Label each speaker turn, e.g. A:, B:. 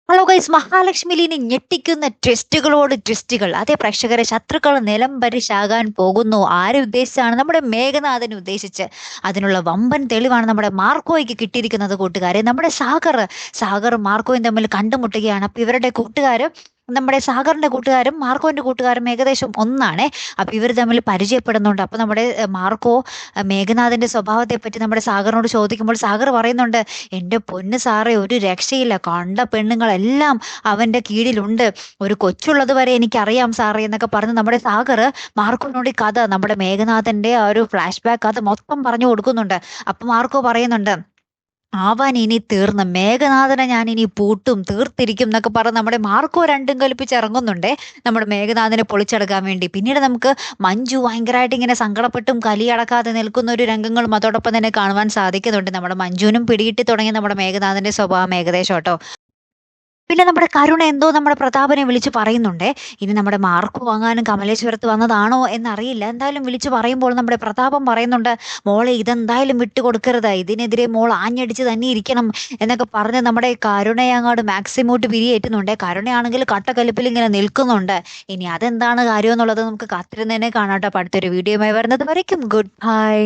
A: Hello guys, മഹാലക്ഷ്മിലിനി ഞെട്ടിക്കുന്ന ട്വിസ്റ്റുകളോട് ട്വിസ്റ്റുകൾ. അതേ പ്രേക്ഷകരെ, ശത്രുക്കൾ നിലംപരിശാകാൻ പോകുന്നു. ആരെ ഉദ്ദേശിച്ചാണ്? നമ്മുടെ മേഘനാഥനെ ഉദ്ദേശിച്ച്. അതിനുള്ള വമ്പൻ തെളിവാണ് നമ്മുടെ മാർക്കോയ്ക്ക് കിട്ടിയിരിക്കുന്നത് കൂട്ടുകാരെ. നമ്മുടെ സാഗറും മാർക്കോയും തമ്മിൽ കണ്ടുമുട്ടുകയാണ്. അപ്പൊ ഇവരുടെ കൂട്ടുകാര്, നമ്മുടെ സാഗറിന്റെ കൂട്ടുകാരും മാർക്കോന്റെ കൂട്ടുകാരും ഏകദേശം ഒന്നാണ്. അപ്പൊ ഇവർ തമ്മിൽ പരിചയപ്പെടുന്നുണ്ട്. അപ്പൊ നമ്മുടെ മാർക്കോ മേഘനാഥന്റെ സ്വഭാവത്തെ പറ്റി നമ്മുടെ സാഗറിനോട് ചോദിക്കുമ്പോൾ സാഗർ പറയുന്നുണ്ട്, എന്റെ പൊന്ന് സാറേ, ഒരു രക്ഷയില്ല, കണ്ട പെണ്ണുങ്ങളെല്ലാം അവന്റെ കീഴിലുണ്ട്, ഒരു കൊച്ചുള്ളത് വരെ എനിക്കറിയാം സാറേ എന്നൊക്കെ പറഞ്ഞ് നമ്മുടെ സാഗർ മാർക്കോനോട് ഈ കഥ, നമ്മുടെ മേഘനാഥന്റെ ആ ഒരു ഫ്ലാഷ് ബാക്ക് കഥ മൊത്തം പറഞ്ഞു കൊടുക്കുന്നുണ്ട്. അപ്പൊ മാർക്കോ പറയുന്നുണ്ട്, അവൻ ഇനി തീർന്ന്, മേഘനാഥനെ ഞാൻ ഇനി പൂട്ടും, തീർത്തിരിക്കും എന്നൊക്കെ പറഞ്ഞ് നമ്മുടെ മാർക്കോ രണ്ടും കൽപ്പിച്ച് ഇറങ്ങുന്നുണ്ടേ നമ്മുടെ മേഘനാഥനെ പൊളിച്ചെടുക്കാൻ വേണ്ടി. പിന്നീട് നമുക്ക് മഞ്ജു ഭയങ്കരമായിട്ട് ഇങ്ങനെ സങ്കടപ്പെട്ടും കലിയടക്കാതെ നിൽക്കുന്ന ഒരു രംഗങ്ങളും അതോടൊപ്പം തന്നെ കാണുവാൻ സാധിക്കുന്നുണ്ട്. നമ്മുടെ മഞ്ജുവിനും പിടികിട്ടി തുടങ്ങി നമ്മുടെ മേഘനാഥന്റെ സ്വഭാവം ഏകദേശം കേട്ടോ. പിന്നെ നമ്മുടെ കരുണ എന്തോ നമ്മുടെ പ്രതാപനെ വിളിച്ച് പറയുന്നുണ്ടേ. ഇനി നമ്മുടെ മാർക്ക് വാങ്ങാനും കമലേശ്വരത്ത് വന്നതാണോ എന്നറിയില്ല. എന്തായാലും വിളിച്ചു പറയുമ്പോൾ നമ്മുടെ പ്രതാപം പറയുന്നുണ്ട്, മോളെ ഇതെന്തായാലും വിട്ടുകൊടുക്കരുത്, ഇതിനെതിരെ മോൾ ആഞ്ഞടിച്ച് തന്നെ ഇരിക്കണം എന്നൊക്കെ പറഞ്ഞ് നമ്മുടെ കരുണയെ അങ്ങോട്ട് മാക്സിമോട്ട് പിരിയേറ്റുന്നുണ്ട്. കരുണയാണെങ്കിൽ കട്ടക്കലിപ്പിൽ ഇങ്ങനെ നിൽക്കുന്നുണ്ട്. ഇനി അതെന്താണ് കാര്യം എന്നുള്ളത് നമുക്ക് കാത്തിരുന്നതിനെ കാണാട്ടോ. അടുത്തൊരു വീഡിയോയുമായി വരുന്നത് വരയ്ക്കും ഗുഡ് ബൈ.